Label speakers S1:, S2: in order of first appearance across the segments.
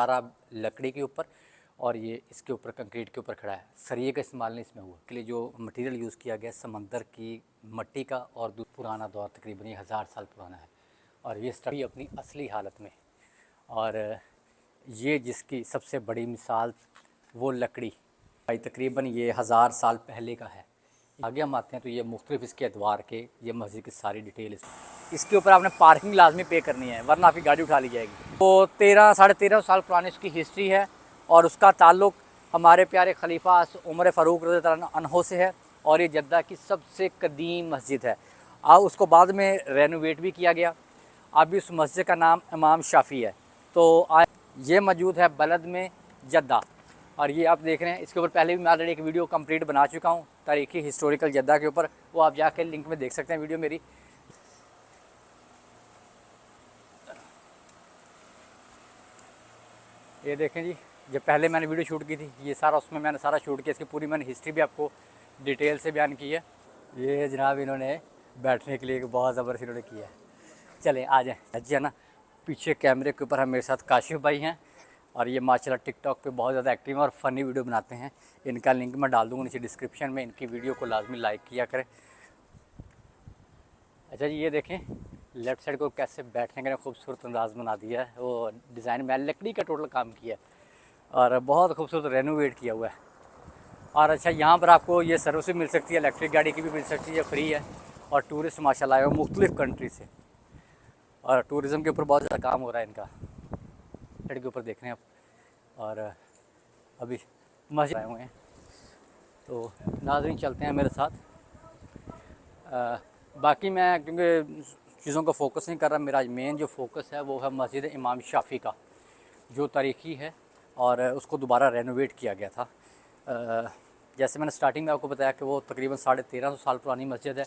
S1: सारा लकड़ी के ऊपर और ये इसके ऊपर कंक्रीट के ऊपर खड़ा है। सरिये का इस्तेमाल नहीं इसमें हुआ। के लिए जो मटेरियल यूज़ किया गया समंदर की मट्टी का और पुराना दौर तकरीबन ये 1000 साल पुराना है और ये स्ट्रक्चर अपनी असली हालत में। और ये जिसकी सबसे बड़ी मिसाल वो लकड़ी भाई तकरीबन ये 1000 साल पहले का है। आगे हम आते हैं तो ये मुख्तलिफ इसके अदवार के ये मस्जिद की सारी डिटेल इसके ऊपर आपने पार्किंग लाजमी पे करनी है वरना आपकी गाड़ी उठा ली जाएगी। तो 13 साढ़े 13 साल पुरानी इसकी हिस्ट्री है और उसका ताल्लुक़ हमारे प्यारे खलीफा उमर फ़ारूक रज़ियल्लाहु अन्हु से है और ये जद्दा की सबसे कदीम मस्जिद है। और उसको बाद में रेनोवेट भी किया गया। अभी उस मस्जिद का नाम इमाम शाफ़ी है। तो ये मौजूद है बलद में जद्दा और ये आप देख रहे हैं। इसके ऊपर पहले भी मैं ऑलरेडी एक वीडियो कंप्लीट बना चुका हूँ तारीख़ी हिस्टोरिकल जद्दा के ऊपर, वो आप जाके लिंक में देख सकते हैं वीडियो मेरी। ये देखें जी, जब पहले मैंने वीडियो शूट की थी ये सारा उसमें मैंने सारा शूट किया। इसकी पूरी मैंने हिस्ट्री भी आपको डिटेल से बयान की है। ये जनाब इन्होंने बैठने के लिए बहुत ज़बरदस्त इन्होंने किया है। चलें आ जाएँ जी है ना। पीछे कैमरे के ऊपर हम मेरे साथ काशिफ भाई हैं और ये माशाल्लाह टिकटॉक पे बहुत ज़्यादा एक्टिव हैं और फ़नी वीडियो बनाते हैं। इनका लिंक मैं डाल दूँगा नीचे डिस्क्रिप्शन में। इनकी वीडियो को लाजमी लाइक किया करें। अच्छा जी, ये देखें लेफ़्ट साइड को कैसे बैठने का खूबसूरत अंदाज़ बना दिया है। वो डिज़ाइन में लकड़ी का टोटल काम किया है और बहुत खूबसूरत रेनोवेट किया हुआ है। और अच्छा, यहाँ पर आपको ये सर्विस भी मिल सकती है, इलेक्ट्रिक गाड़ी की भी मिल सकती है, फ्री है। और टूरिस्ट माशाल्लाह आए हुए मुख्तलिफ़ कंट्री से और टूरिज़म के ऊपर बहुत ज़्यादा काम हो रहा है इनका। साइड के ऊपर देख रहे हैं आप। और अभी मस्जिद आए हुए हैं तो नाज़रीन चलते हैं मेरे साथ। बाकी मैं क्योंकि चीज़ों को फोकस नहीं कर रहा, मेरा मेन जो फोकस है वो है मस्जिद इमाम शाफ़ी का जो तारीख़ी है और उसको दोबारा रेनोवेट किया गया था। जैसे मैंने स्टार्टिंग में आपको बताया कि वो तकरीबन 1350 साल पुरानी मस्जिद है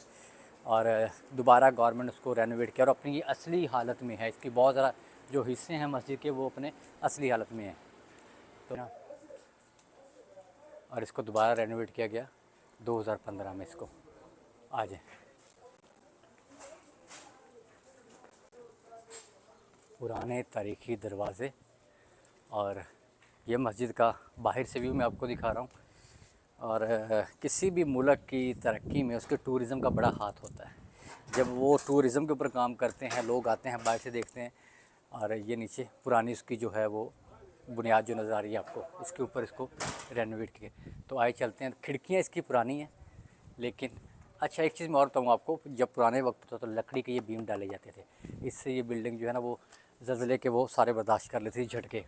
S1: और दोबारा गवर्नमेंट उसको रेनोवेट किया और अपनी असली हालत में है। इसकी बहुत ज़्यादा जो हिस्से हैं मस्जिद के वो अपने असली हालत में हैं तो ना, और इसको दोबारा रेनोवेट किया गया 2015 में। इसको आ जाए पुराने तारीख़ी दरवाज़े और ये मस्जिद का बाहर से व्यू मैं आपको दिखा रहा हूँ। और किसी भी मुल्क की तरक्की में उसके टूरिज़म का बड़ा हाथ होता है। जब वो टूरिज़म के ऊपर काम करते हैं, लोग आते हैं बाहर से देखते हैं। और ये नीचे पुरानी उसकी जो है वो बुनियाद जो नज़र आ रही है आपको, इसके ऊपर इसको रेनोवेट किए। तो आए चलते हैं। खिड़कियाँ इसकी पुरानी हैं लेकिन अच्छा एक चीज़ मैं और बताऊँ आपको, जब पुराने वक्त था तो लकड़ी के ये बीम डाले जाते थे। इससे ये बिल्डिंग जो है ना वो ज़लज़ले के वो सारे बर्दाश्त कर लेती थी झटके।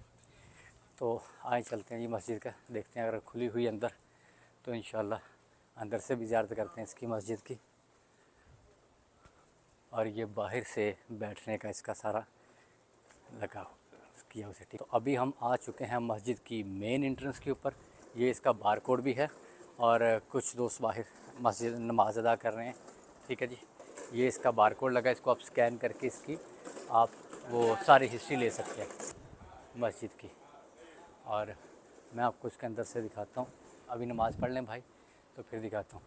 S1: तो आए चलते हैं ये मस्जिद का, देखते हैं अगर खुली हुई अंदर तो इंशाल्लाह अंदर से भी ज़ियारत करते हैं इसकी मस्जिद की। और ये बाहर से बैठने का इसका सारा लगा किया उसे ठीक। तो अभी हम आ चुके हैं मस्जिद की मेन एंट्रेंस के ऊपर। ये इसका बार कोड भी है और कुछ दोस्त बाहर मस्जिद नमाज अदा कर रहे हैं। ठीक है जी, ये इसका बार कोड लगा, इसको आप स्कैन करके इसकी आप वो सारी हिस्ट्री ले सकते हैं मस्जिद की। और मैं आपको इसके अंदर से दिखाता हूँ। अभी नमाज़ पढ़ लें भाई तो फिर दिखाता हूँ।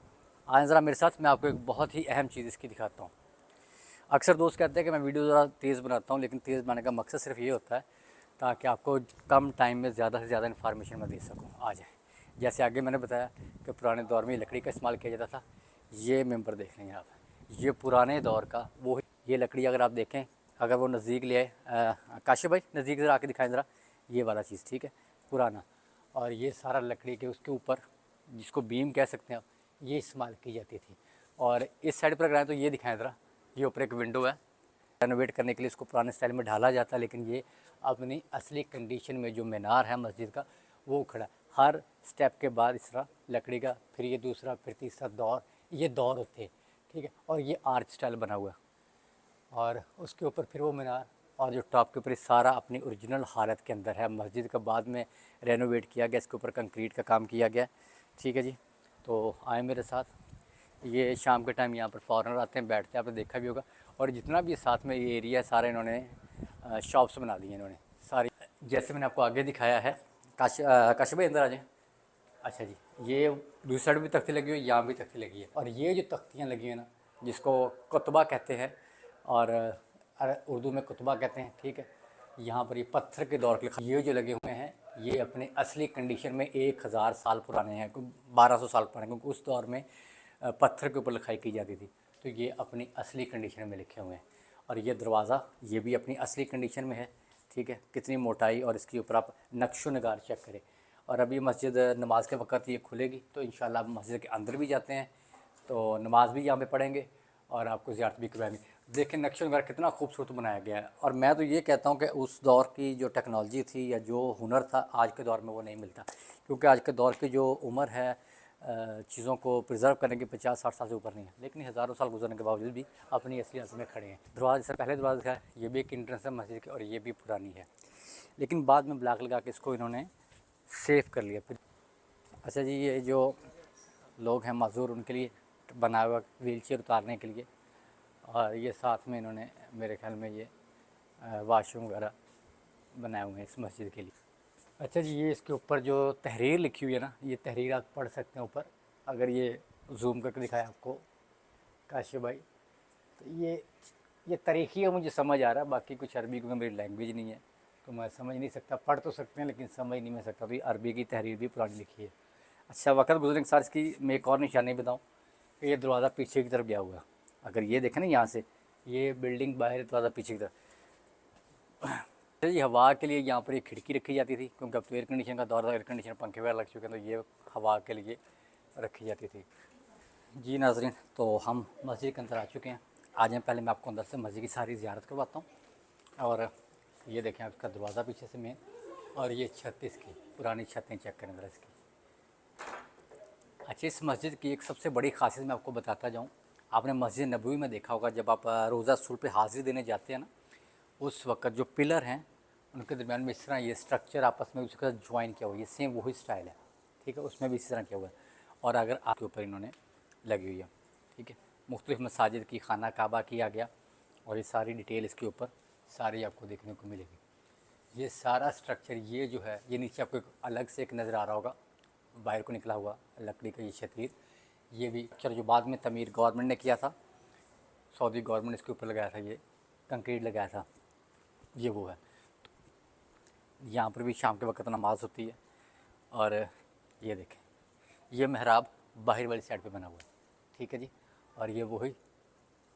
S1: आज ज़रा मेरे साथ, मैं आपको एक बहुत ही अहम चीज़ इसकी दिखाता हूँ। अक्सर दोस्त कहते हैं कि मैं वीडियो ज़रा तेज़ बनाता हूँ, लेकिन तेज़ बनाने का मकसद सिर्फ ये होता है ताकि आपको कम टाइम में ज़्यादा से ज़्यादा इन्फॉर्मेशन मैं दे सकूँ। आ जाए, जैसे आगे मैंने बताया कि पुराने दौर में लकड़ी का इस्तेमाल किया जाता था। ये मेंबर देख लेंगे आप, ये पुराने दौर का वो ये लकड़ी अगर आप देखें, अगर वो नज़दीक ले आए काशिफ भाई नज़दीक ज़रा आके दिखाएं ज़रा, ये वाला चीज़ ठीक है पुराना। और ये सारा लकड़ी के उसके ऊपर जिसको बीम कह सकते हैं आप, ये इस्तेमाल की जाती थी। और इस साइड पर अगर आए तो ये दिखाएं ज़रा, ये ऊपर एक विंडो है। रेनोवेट करने के लिए इसको पुराने स्टाइल में ढाला जाता है, लेकिन ये अपनी असली कंडीशन में जो मीनार है मस्जिद का वो खड़ा। हर स्टेप के बाद इस तरह लकड़ी का, फिर ये दूसरा, फिर तीसरा दौर, ये दौर होते हैं ठीक है। और ये आर्च स्टाइल बना हुआ है और उसके ऊपर फिर वो मीनार और जो टॉप के ऊपर सारा अपनी ओरिजिनल हालत के अंदर है। मस्जिद का बाद में रेनोवेट किया गया, इसके ऊपर कंक्रीट का काम किया गया ठीक है जी। तो आए मेरे साथ। ये शाम के टाइम यहाँ पर फॉरेनर आते हैं, बैठते हैं, आपने देखा भी होगा। और जितना भी साथ में ये एरिया है सारे इन्होंने शॉप्स बना दी हैं इन्होंने सारी, जैसे मैंने आपको आगे दिखाया है। काश भाई अंदर आ जाएँ। अच्छा जी, ये दूसरी साइड भी तख्ती लगी हुई है, यहाँ भी तख्ती लगी है। और ये जो तख्तियाँ लगी हैं ना, जिसको कुतबा कहते हैं और उर्दू में कुतबा कहते हैं ठीक है। यहाँ पर ये पत्थर के दौर के ये जो लगे हुए हैं ये अपने असली कंडीशन में 1000 साल पुराने हैं, 1200 साल पुराने, क्योंकि उस दौर में पत्थर के ऊपर लिखाई की जाती थी। तो ये अपनी असली कंडीशन में लिखे हुए हैं। और ये दरवाज़ा ये भी अपनी असली कंडीशन में है। ठीक है, कितनी मोटाई, और इसके ऊपर आप नक्शो नगार चेक करें। और अभी मस्जिद नमाज के वक़्त ये खुलेगी तो इंशाल्लाह मस्जिद के अंदर भी जाते हैं, तो नमाज भी यहाँ पे पढ़ेंगे और आपको ज़ियारत भी करवाएंगे। देखें नक्शा वगैरह कितना खूबसूरत बनाया गया है। और मैं तो ये कहता हूँ कि उस दौर की जो टेक्नोलॉजी थी या जो हुनर था आज के दौर में वो नहीं मिलता, क्योंकि आज के दौर की जो उम्र है चीज़ों को प्रिजर्व करने की 50-60 साल से ऊपर नहीं है, लेकिन हज़ारों साल गुजरने के बावजूद भी अपनी असलियत में खड़े हैं। दरवाज़ा से पहले दरवाज़ा है, ये भी एक इंट्रेंस है मस्जिद के, और ये भी पुरानी है, लेकिन बाद में ब्लॉक लगा के इसको इन्होंने सेव कर लिया फिर। अच्छा जी, ये जो लोग हैं माजूर उनके लिए बनाया हुआ व्हील चेयर उतारने के लिए, और ये साथ में इन्होंने मेरे ख्याल में ये वाशरूम वगैरह बनाए हुए हैं इस मस्जिद के लिए। अच्छा जी, ये इसके ऊपर जो तहरीर लिखी हुई है ना, ये तहरीर आप पढ़ सकते हैं ऊपर, अगर ये जूम करके दिखाया आपको काशिफ भाई, तो ये तरीक़ी है, मुझे समझ आ रहा है, बाकी कुछ अरबी क्योंकि मेरी लैंग्वेज नहीं है तो मैं समझ नहीं सकता। पढ़ तो सकते हैं लेकिन समझ नहीं मैं सकता, तो ये अरबी की तहरीर भी पुरानी लिखी है। अच्छा, वक़्त गुजरने के साथ इसकी मैं एक और निशानी बताऊँ कि ये दरवाज़ा पीछे की तरफ गया हुआ है। अगर ये देखें ना यहाँ से, ये बिल्डिंग बाहर, दरवाज़ा पीछे की तरफ। जी, हवा के लिए यहाँ पर एक खिड़की रखी जाती थी, क्योंकि अब तो एयर कंडीशन का दौर था, एयर कंडीशन पंखे वगैरह लग चुके हैं, तो ये हवा के लिए रखी जाती थी। जी नाज़रीन, तो हम मस्जिद के अंदर आ चुके हैं। आ जाएँ, पहले मैं आपको अंदर से मस्जिद की सारी ज़ियारत करवाता हूँ। और ये देखें आपका दरवाज़ा पीछे से मेन, और ये छत इसकी पुरानी छतें चेक करें ज़रा इसकी। अच्छा, इस मस्जिद की एक सबसे बड़ी खासियत मैं आपको बताता जाऊँ। आपने मस्जिद नबवी में देखा होगा, जब आप रोज़ा रसूल पे हाज़िरी देने जाते हैं ना, उस वक़्त जो पिलर हैं उनके दरमियान में इस तरह ये स्ट्रक्चर आपस में उसके साथ ज्वाइन किया हुआ है, ये सेम वही स्टाइल है। ठीक है, उसमें भी इसी तरह किया हुआ है, और अगर आपके ऊपर इन्होंने लगी हुई है। ठीक है, मुख्तलिफ़ मसाजिद की खाना काबा किया गया, और ये सारी डिटेल इसके ऊपर सारी आपको देखने को मिलेगी। ये सारा स्ट्रक्चर ये जो है, ये नीचे आपको एक अलग से एक नज़र आ रहा होगा बाहर को निकला हुआ लकड़ी का ये शतीर, ये भी चलो जो बाद में तमीर गवर्नमेंट ने किया था, सऊदी गवर्नमेंट इसके ऊपर लगाया था, ये कंक्रीट लगाया था, ये वो है। यहाँ पर भी शाम के वक्त नमाज होती है। और ये देखें, ये महराब बाहर वाली साइड पे बना हुआ है। ठीक है जी, और ये वही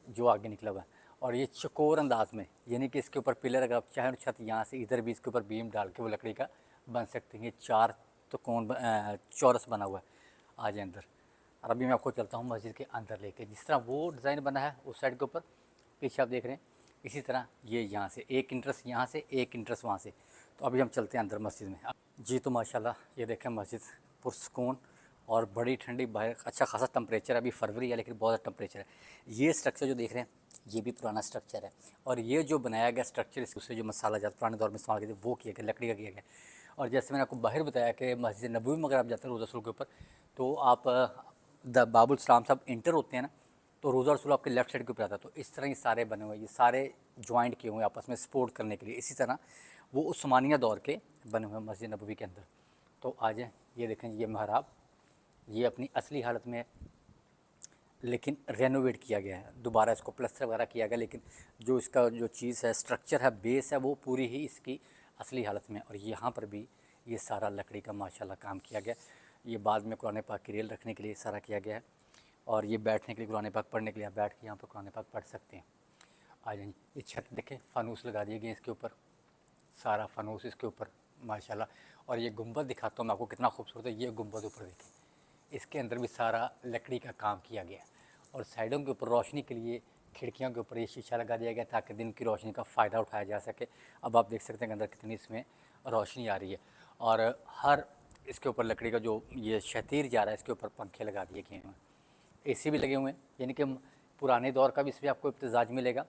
S1: जो आगे निकला हुआ है, और ये चकोर अंदाज में, यानी कि इसके ऊपर पिलर अगर आप चाहें छत यहाँ से इधर भी इसके ऊपर बीम डाल के वो लकड़ी का बन सकते हैं। ये 4 तो कौन चौरस बना हुआ है। आ जाए अंदर, और अभी मैं आपको चलता हूँ मस्जिद के अंदर लेके। जिस तरह वो डिज़ाइन बना है उस साइड के ऊपर पीछे आप देख रहे हैं, इसी तरह ये यहाँ से एक इंट्रेंस, यहाँ से एक इंट्रेंस वहाँ से। तो अभी हम चलते हैं अंदर मस्जिद में। जी, तो माशाल्लाह ये देखें मस्जिद पुरसकून और बड़ी ठंडी, बाहर अच्छा खासा टेम्परेचर है, अभी फरवरी है लेकिन बहुत टेम्परेचर है। ये स्ट्रक्चर जो देख रहे हैं ये भी पुराना स्ट्रक्चर है, और ये जो बनाया गया स्ट्रक्चर इससे जो मसाला जात पुराने दौर में इस्तेमाल किया वो किया गया, लकड़ी का किया गया। और जैसे मैंने आपको बाहर बताया कि मस्जिद नबवी में अगर आप जाते हैं रोज़ा रसूल के ऊपर, तो आप द बाबुल सलाम साहब इंटर होते हैं ना, तो रोज़ा रसूल आपके लेफ्ट साइड के ऊपर आता है। तो इस तरह ये सारे बने हुए, ये सारे ज्वाइंट किए हुए हैं आपस में सपोर्ट करने के लिए। इसी तरह वो उस्मानिया दौर के बने हुए मस्जिद नबवी के अंदर। तो आ जाएँ, ये देखें ये महराब, ये अपनी असली हालत में है, लेकिन रेनोवेट किया गया है, दोबारा इसको प्लस्तर वगैरह किया गया, लेकिन जो इसका जो चीज़ है, स्ट्रक्चर है, बेस है, वो पूरी ही इसकी असली हालत में। और यहाँ पर भी ये सारा लकड़ी का माशाल्लाह काम किया गया। ये बाद में कुरान पाक की रेल रखने के लिए सारा किया गया है, और ये बैठने के लिए कुरान पाक पढ़ने के लिए आप बैठ के यहाँ पर कुरान पाक पढ़ सकते हैं। आ जाइए, ये छत देखें, फ़ानूस लगा दिए गए इसके ऊपर, सारा फ़ानूस इसके ऊपर माशाल्लाह। और ये गुंबद दिखाता हूँ मैं आपको कितना खूबसूरत है। ये गुंबद ऊपर देखें, इसके अंदर भी सारा लकड़ी का काम किया गया है, और साइडों के ऊपर रोशनी के लिए खिड़कियों के ऊपर ये शीशा लगा दिया गया ताकि दिन की रोशनी का फ़ायदा उठाया जा सके। अब आप देख सकते हैं कि अंदर कितनी इसमें रोशनी आ रही है, और हर इसके ऊपर लकड़ी का जो ये शतीर जा रहा है इसके ऊपर पंखे लगा दिए गए हैं, एसी भी लगे हुए हैं, यानी कि पुराने दौर का भी इसमें आपको इम्तिज़ाज मिलेगा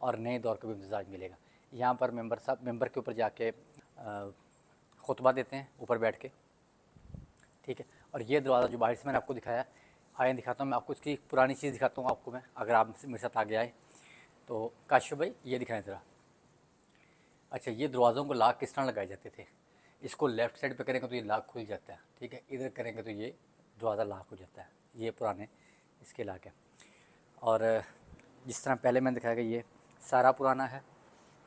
S1: और नए दौर का भी इम्तिज़ाज मिलेगा। यहाँ पर मेंबर साहब मेंबर के ऊपर जाके खुतबा देते हैं ऊपर बैठ के। ठीक है, और ये दरवाज़ा जो बाहर से मैंने आपको दिखाया, आए दिखाता हूँ मैं आपको, इसकी पुरानी चीज़ दिखाता हूँ आपको मैं, अगर आप मेरे साथ आगे आए तो। काशिफ भाई ये दिखाएं ज़रा। अच्छा, ये दरवाज़ों को लाक किस तरह लगाए जाते थे, इसको लेफ़्ट साइड पे करेंगे तो ये लाक खुल जाता है। ठीक है, इधर करेंगे तो ये दरवाज़ा लाक हो जाता है। ये पुराने इसके लाक है, और जिस तरह पहले मैंने दिखाया कि ये सारा पुराना है,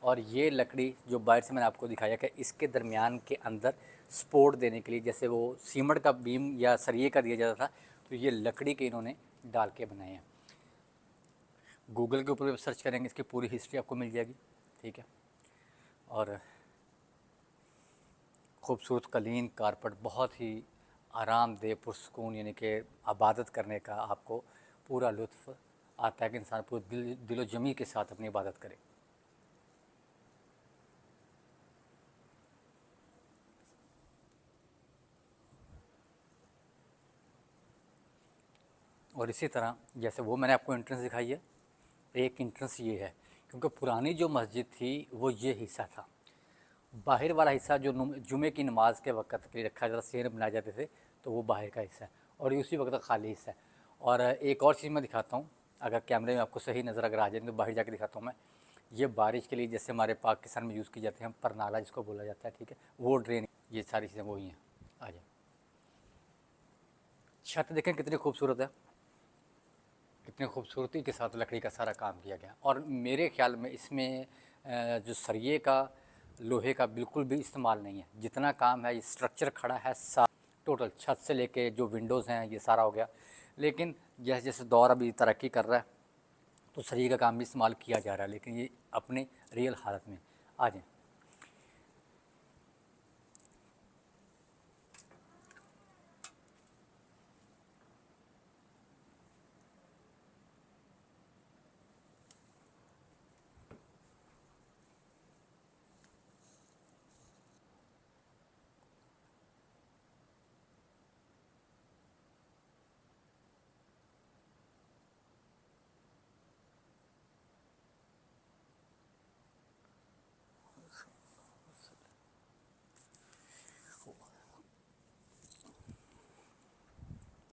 S1: और ये लकड़ी जो बाहर से मैंने आपको दिखाया कि इसके दरमियान के अंदर सपोर्ट देने के लिए, जैसे वो सीमेंट का बीम या सरिये का दिया जाता था, तो ये लकड़ी के इन्होंने डाल के बनाए हैं। गूगल के ऊपर भी सर्च करेंगे इसकी पूरी हिस्ट्री आपको मिल जाएगी, ठीक है। और खूबसूरत कालीन कारपेट, बहुत ही आरामदेह पुरसकून, यानी कि इबादत करने का आपको पूरा लुत्फ़ आता है कि इंसान पूरे दिलो जमी के साथ अपनी इबादत करे। और इसी तरह जैसे वो मैंने आपको एंट्रेंस दिखाई है, एक एंट्रेंस ये है, क्योंकि पुरानी जो मस्जिद थी वो ये हिस्सा था। बाहर वाला हिस्सा जो जुमे की नमाज़ के वक़्त के लिए रखा जाता, सेर बनाए जाते थे, तो वो बाहर का हिस्सा है और ये उसी वक्त खाली हिस्सा है। और एक और चीज़ मैं दिखाता हूँ, अगर कैमरे में आपको सही नज़र अगर आ जाए तो बाहर जाके दिखाता हूँ मैं। ये बारिश के लिए जैसे हमारे पाकिस्तान में यूज़ की जाती है, हम परनाला जिसको बोला जाता है, ठीक है, वो ड्रेन, ये सारी चीज़ें वही हैं। आ जाए, छत देखें कितनी खूबसूरत है, कितनी खूबसूरती के साथ लकड़ी का सारा काम किया गया। और मेरे ख्याल में इसमें जो सरिये का, लोहे का बिल्कुल भी इस्तेमाल नहीं है। जितना काम है ये स्ट्रक्चर खड़ा है, टोटल छत से लेके जो विंडोज़ हैं ये सारा हो गया। लेकिन जैसे जैसे दौर अभी तरक्की कर रहा है तो सरिये का काम भी इस्तेमाल किया जा रहा है, लेकिन ये अपने रियल हालत में। आ जाएँ।